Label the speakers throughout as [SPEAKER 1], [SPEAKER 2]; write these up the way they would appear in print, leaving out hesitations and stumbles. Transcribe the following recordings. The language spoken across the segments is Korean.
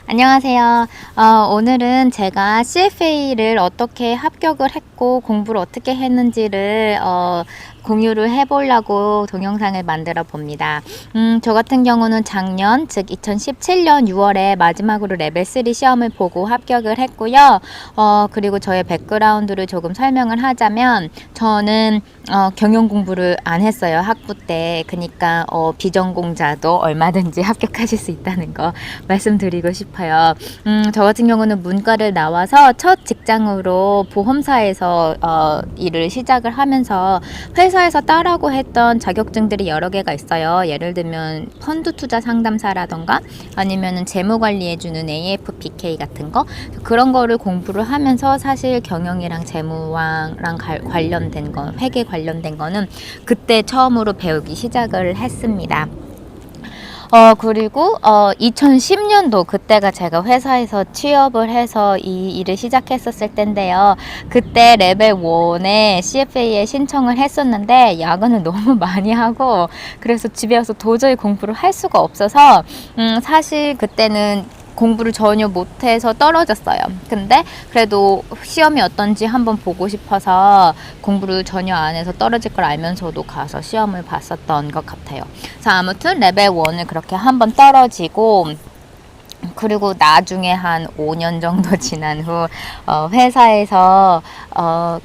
[SPEAKER 1] 안녕하세요. 오늘은 제가 CFA를 어떻게 합격을 했고 공부를 어떻게 했는지를 공유를 해보려고 동영상을 만들어 봅니다. 저 같은 경우는 작년, 즉 2017년 6월에 마지막으로 레벨 3 시험을 보고 합격을 했고요. 그리고 저의 백그라운드를 조금 설명을 하자면 저는 경영 공부를 안 했어요. 학부 때. 그러니까 비전공자도 얼마든지 합격하실 수 있다는 거 말씀드리고 싶어요. 저 같은 경우는 문과를 나와서 첫 직장으로 보험사에서 일을 시작을 하면서 회사에서 따라고 했던 자격증들이 여러 개가 있어요. 예를 들면 펀드 투자 상담사라던가 아니면은 재무 관리해주는 AFPK 같은 거, 그런 거를 공부를 하면서 사실 경영이랑 재무랑 관련된 거, 회계 관련된 거는 그때 처음으로 배우기 시작을 했습니다. 그리고 2010년도 그때가 제가 회사에서 취업을 해서 이 일을 시작했었을 때인데요. 그때 레벨 1에 CFA에 신청을 했었는데 야근을 너무 많이 하고 그래서 집에 와서 도저히 공부를 할 수가 없어서 사실 그때는 공부를 전혀 못해서 떨어졌어요. 근데 그래도 시험이 어떤지 한번 보고 싶어서 공부를 전혀 안 해서 떨어질 걸 알면서도 가서 시험을 봤었던 것 같아요. 그래서 아무튼 레벨 1을 그렇게 한번 떨어지고, 그리고 나중에 한 5년 정도 지난 후 회사에서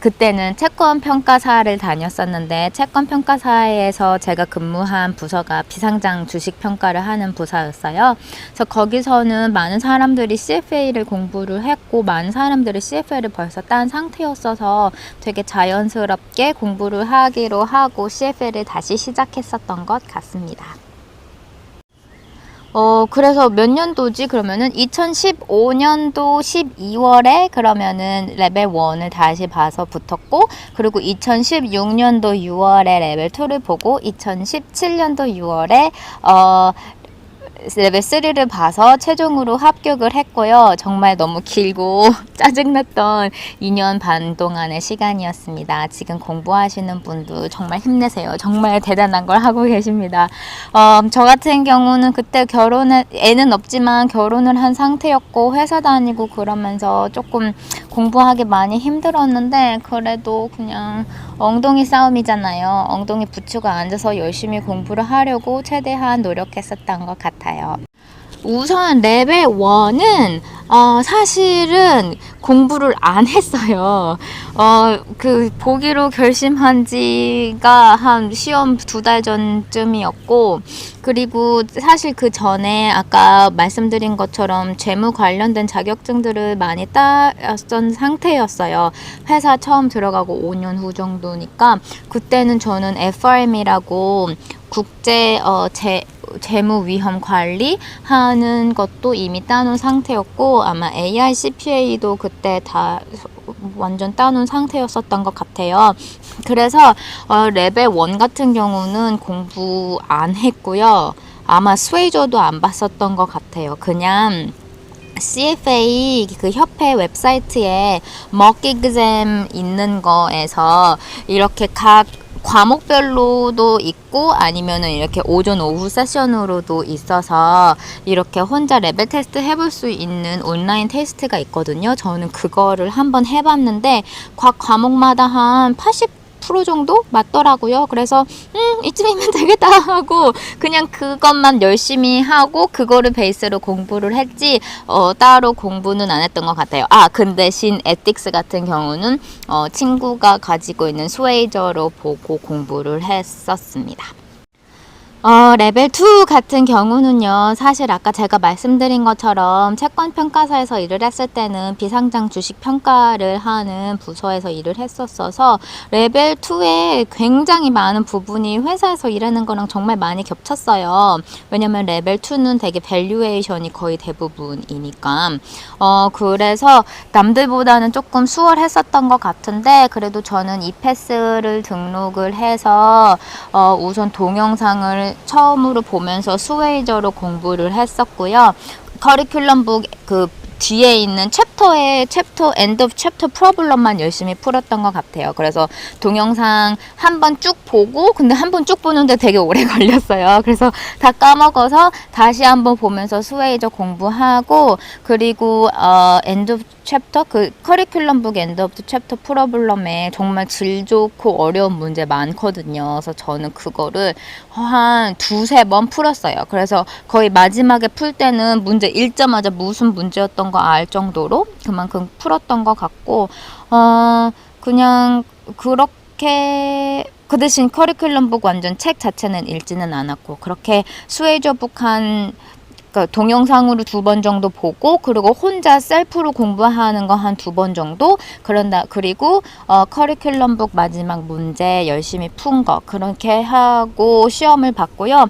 [SPEAKER 1] 그때는 채권 평가사를 다녔었는데, 채권 평가사에서 제가 근무한 부서가 비상장 주식 평가를 하는 부서였어요. 그래서 거기서는 많은 사람들이 CFA를 공부를 했고 많은 사람들이 CFA를 벌써 딴 상태였어서 되게 자연스럽게 공부를 하기로 하고 CFA를 다시 시작했었던 것 같습니다. 그래서 몇 년도지? 그러면은 2015년도 12월에 그러면은 레벨 1을 다시 봐서 붙었고, 그리고 2016년도 6월에 레벨 2를 보고 2017년도 6월에 레벨 3를 봐서 최종으로 합격을 했고요. 정말 너무 길고 짜증났던 2년 반 동안의 시간이었습니다. 지금 공부하시는 분도 정말 힘내세요. 정말 대단한 걸 하고 계십니다. 저 같은 경우는 그때 애는 없지만 결혼을 한 상태였고 회사 다니고 그러면서 조금 공부하기 많이 힘들었는데, 그래도 그냥 엉덩이 싸움이잖아요. 엉덩이 붙이고 앉아서 열심히 공부를 하려고 최대한 노력했었던 것 같아요. 우선 레벨 1은 사실은 공부를 안 했어요. 보기로 결심한 지가 한 시험 2달 전쯤이었고, 그리고 사실 그 전에 아까 말씀드린 것처럼 재무 관련된 자격증들을 많이 따왔던 상태였어요. 회사 처음 들어가고 5년 후 정도니까. 그때는 저는 FRM이라고 국제 재무 위험 관리 하는 것도 이미 따놓은 상태였고, 아마 AICPA도 그때 다 완전 따놓은 상태였었던 것 같아요. 그래서 레벨 1 같은 경우는 공부 안 했고요. 아마 스웨이저도 안 봤었던 것 같아요. 그냥 CFA 그 협회 웹사이트에 mock exam 있는 거에서 이렇게 각 과목별로도 있고 아니면은 이렇게 오전 오후 세션으로도 있어서 이렇게 혼자 레벨 테스트 해볼 수 있는 온라인 테스트가 있거든요. 저는 그거를 한번 해봤는데 각 과목마다 한 80% 정도 맞더라고요. 그래서 이쯤이면 되겠다 하고 그냥 그것만 열심히 하고 그거를 베이스로 공부를 했지 따로 공부는 안 했던 것 같아요. 근데 대신 에틱스 같은 경우는 친구가 가지고 있는 스웨이저로 보고 공부를 했었습니다. 레벨 2 같은 경우는요, 사실 아까 제가 말씀드린 것처럼 채권 평가사에서 일을 했을 때는 비상장 주식 평가를 하는 부서에서 일을 했었어서 레벨 2에 굉장히 많은 부분이 회사에서 일하는 거랑 정말 많이 겹쳤어요. 왜냐면 레벨 2는 되게 밸류에이션이 거의 대부분이니까. 그래서 남들보다는 조금 수월했었던 것 같은데, 그래도 저는 이패스를 등록을 해서 우선 동영상을 처음으로 보면서 스웨이저로 공부를 했었고요. 커리큘럼북 뒤에 있는 챕터 엔드 오브 챕터 프로블럼만 열심히 풀었던 것 같아요. 그래서 동영상 한 번 쭉 보고, 근데 한 번 쭉 보는데 되게 오래 걸렸어요. 그래서 다 까먹어서 다시 한번 보면서 스웨이저 공부하고, 그리고 엔드 오브 챕터, 그 커리큘럼북 엔드 오브 챕터 프로블럼에 정말 질 좋고 어려운 문제 많거든요. 그래서 저는 그거를 한 두세 번 풀었어요. 그래서 거의 마지막에 풀 때는 문제 읽자마자 무슨 문제였던 거 알 정도로 그만큼 풀었던 것 같고, 그냥 그렇게, 그 대신 커리큘럼북 완전 책 자체는 읽지는 않았고, 그렇게 스웨이저북 그러니까 동영상으로 2번 정도 보고, 그리고 혼자 셀프로 공부하는 거 한 2번 정도, 그리고 커리큘럼북 마지막 문제 열심히 푼 거 그렇게 하고 시험을 봤고요.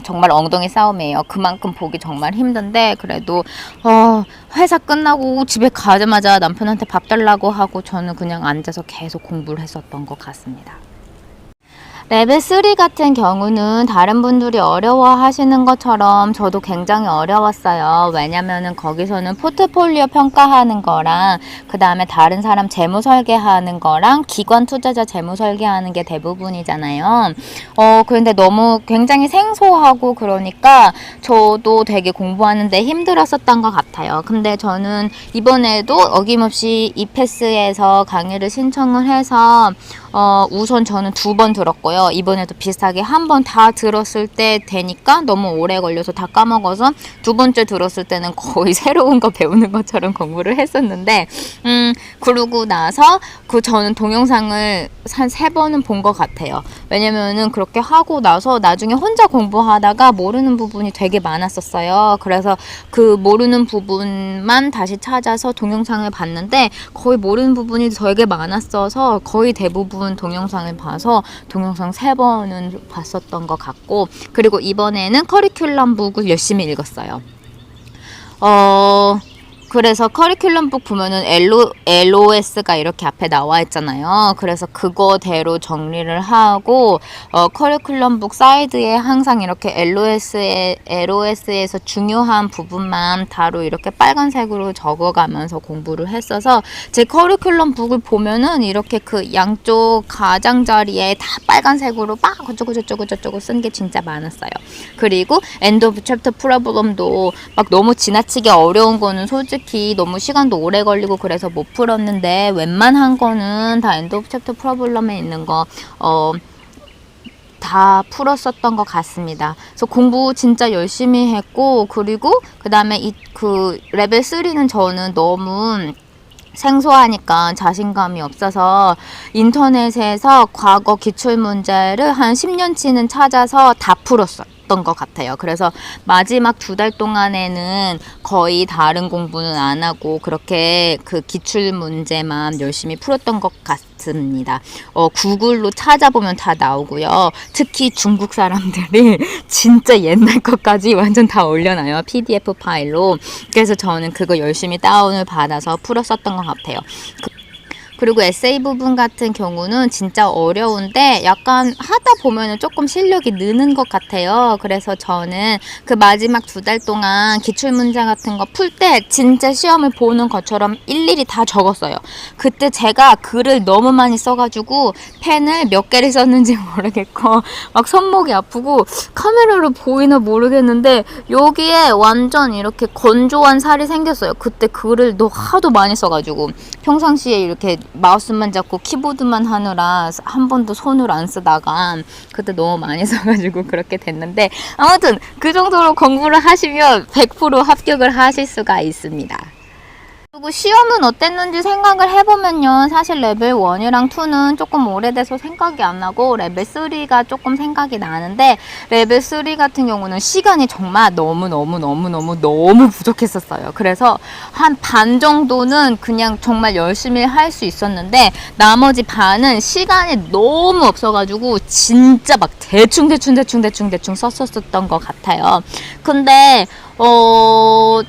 [SPEAKER 1] 정말 엉덩이 싸움이에요. 그만큼 보기 정말 힘든데, 그래도 회사 끝나고 집에 가자마자 남편한테 밥 달라고 하고 저는 그냥 앉아서 계속 공부를 했었던 것 같습니다. 레벨 3 같은 경우는 다른 분들이 어려워하시는 것처럼 저도 굉장히 어려웠어요. 왜냐면은 거기서는 포트폴리오 평가하는 거랑, 그 다음에 다른 사람 재무 설계하는 거랑 기관 투자자 재무 설계하는 게 대부분이잖아요. 그런데 너무 굉장히 생소하고, 그러니까 저도 되게 공부하는데 힘들었었던 것 같아요. 근데 저는 이번에도 어김없이 이패스에서 강의를 신청을 해서 우선 저는 2번 들었고요. 이번에도 비슷하게 한 번 다 들었을 때 되니까 너무 오래 걸려서 다 까먹어서 2번째 들었을 때는 거의 새로운 거 배우는 것처럼 공부를 했었는데, 그러고 나서 저는 동영상을 한 3번은 본 것 같아요. 왜냐면은 그렇게 하고 나서 나중에 혼자 공부하다가 모르는 부분이 되게 많았었어요. 그래서 그 모르는 부분만 다시 찾아서 동영상을 봤는데, 거의 모르는 부분이 되게 많았어서 거의 대부분 동영상을 봐서 동영상 3번은 봤었던 것 같고, 그리고 이번에는 커리큘럼북을 열심히 읽었어요. 그래서 커리큘럼북 보면은 LOS가 이렇게 앞에 나와 있잖아요. 그래서 그거대로 정리를 하고, 커리큘럼북 사이드에 항상 이렇게 LOS에서 중요한 부분만 바로 이렇게 빨간색으로 적어가면서 공부를 했어서, 제 커리큘럼북을 보면은 이렇게 그 양쪽 가장자리에 다 빨간색으로 막 어쩌고 쓴 게 진짜 많았어요. 그리고 엔드 오브 챕터 프로블럼도 막 너무 지나치게 어려운 거는 솔직히 너무 시간도 오래 걸리고 그래서 못 풀었는데, 웬만한 거는 다 엔드 오브 챕터 프로블럼에 있는 거 다 풀었었던 것 같습니다. 그래서 공부 진짜 열심히 했고, 그리고 그 다음에 그 레벨 3는 저는 너무 생소하니까 자신감이 없어서 인터넷에서 과거 기출문제를 한 10년치는 찾아서 다 풀었어요. 것 같아요. 그래서 마지막 2달 동안에는 거의 다른 공부는 안 하고 그렇게 그 기출 문제만 열심히 풀었던 것 같습니다. 구글로 찾아보면 다 나오고요. 특히 중국 사람들이 진짜 옛날 것까지 완전 다 올려놔요. PDF 파일로. 그래서 저는 그거 열심히 다운을 받아서 풀었었던 것 같아요. 그리고 에세이 부분 같은 경우는 진짜 어려운데 약간 하다 보면은 조금 실력이 느는 것 같아요. 그래서 저는 그 마지막 2달 동안 기출문제 같은 거 풀 때 진짜 시험을 보는 것처럼 일일이 다 적었어요. 그때 제가 글을 너무 많이 써가지고 펜을 몇 개를 썼는지 모르겠고 막 손목이 아프고, 카메라로 보이나 모르겠는데 여기에 완전 이렇게 건조한 살이 생겼어요. 그때 글을 하도 많이 써가지고 평상시에 이렇게 마우스만 잡고 키보드만 하느라 한 번도 손을 안 쓰다가 그때 너무 많이 써가지고 그렇게 됐는데, 아무튼 그 정도로 공부를 하시면 100% 합격을 하실 수가 있습니다. 그리고 시험은 어땠는지 생각을 해보면요, 사실 레벨 1이랑 2는 조금 오래돼서 생각이 안 나고 레벨 3가 조금 생각이 나는데, 레벨 3 같은 경우는 시간이 정말 너무 부족했었어요. 그래서 한 반 정도는 그냥 정말 열심히 할 수 있었는데, 나머지 반은 시간이 너무 없어가지고 진짜 막 대충 썼었던 것 같아요. 근데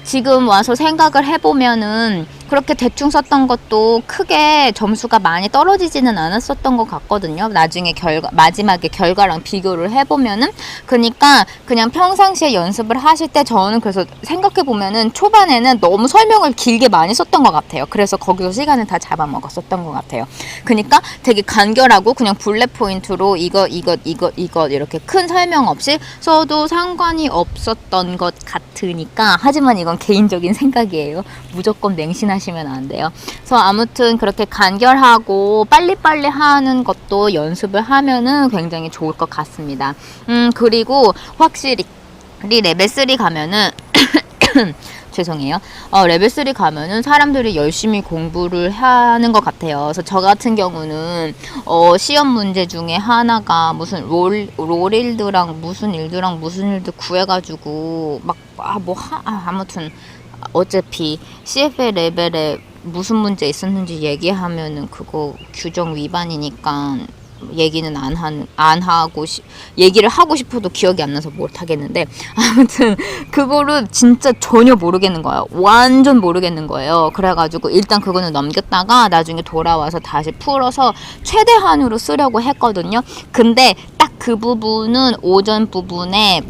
[SPEAKER 1] 지금 와서 생각을 해보면은 그렇게 대충 썼던 것도 크게 점수가 많이 떨어지지는 않았었던 것 같거든요. 나중에 마지막에 결과랑 비교를 해보면은. 그러니까 그냥 평상시에 연습을 하실 때 저는 그래서 생각해보면은 초반에는 너무 설명을 길게 많이 썼던 것 같아요. 그래서 거기서 시간을 다 잡아먹었었던 것 같아요. 그러니까 되게 간결하고 그냥 블랙 포인트로 이것 이렇게 큰 설명 없이 써도 상관이 없었던 것 같으니까. 하지만 이건 개인적인 생각이에요. 무조건 맹신하시면 안 돼요. 그래서 아무튼 그렇게 간결하고 빨리빨리 하는 것도 연습을 하면은 굉장히 좋을 것 같습니다. 그리고 확실히 레벨 3 가면은 죄송해요. 레벨 3 가면은 사람들이 열심히 공부를 하는 것 같아요. 그래서 저 같은 경우는 시험 문제 중에 하나가 무슨 롤일드랑 무슨 일드 구해가지고 막 아무튼 어차피 CFA 레벨에 무슨 문제 있었는지 얘기하면은 그거 규정 위반이니까 얘기는 안 하고 얘기를 하고 싶어도 기억이 안 나서 못 하겠는데, 아무튼 그거를 진짜 전혀 모르겠는 거예요. 완전 모르겠는 거예요. 그래가지고 일단 그거는 넘겼다가 나중에 돌아와서 다시 풀어서 최대한으로 쓰려고 했거든요. 근데 딱 그 부분은 오전 부분에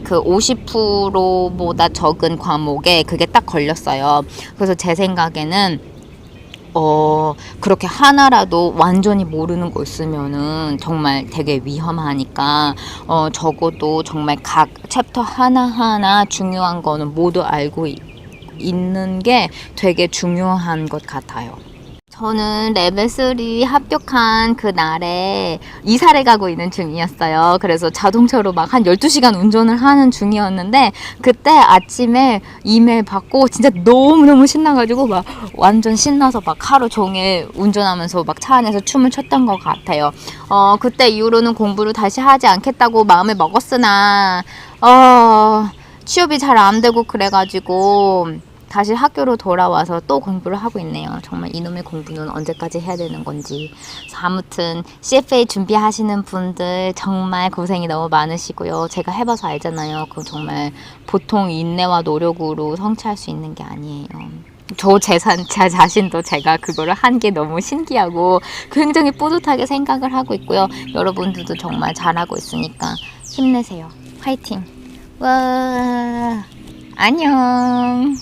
[SPEAKER 1] 그 50%보다 적은 과목에 그게 딱 걸렸어요. 그래서 제 생각에는 그렇게 하나라도 완전히 모르는 거 있으면은 정말 되게 위험하니까, 적어도 정말 각 챕터 하나하나 중요한 거는 모두 알고 있는 게 되게 중요한 것 같아요. 저는 레벨 3 합격한 그 날에 이사를 가고 있는 중이었어요. 그래서 자동차로 막 한 12시간 운전을 하는 중이었는데, 그때 아침에 이메일 받고 진짜 너무너무 신나가지고 막 완전 신나서 막 하루 종일 운전하면서 막 차 안에서 춤을 췄던 것 같아요. 그때 이후로는 공부를 다시 하지 않겠다고 마음을 먹었으나 취업이 잘 안 되고 그래가지고 다시 학교로 돌아와서 또 공부를 하고 있네요. 정말 이놈의 공부는 언제까지 해야 되는 건지. 아무튼 CFA 준비하시는 분들 정말 고생이 너무 많으시고요. 제가 해봐서 알잖아요. 그럼 정말 보통 인내와 노력으로 성취할 수 있는 게 아니에요. 제 자신도 제가 그거를 한 게 너무 신기하고 굉장히 뿌듯하게 생각을 하고 있고요. 여러분들도 정말 잘하고 있으니까 힘내세요. 화이팅! 와, 안녕!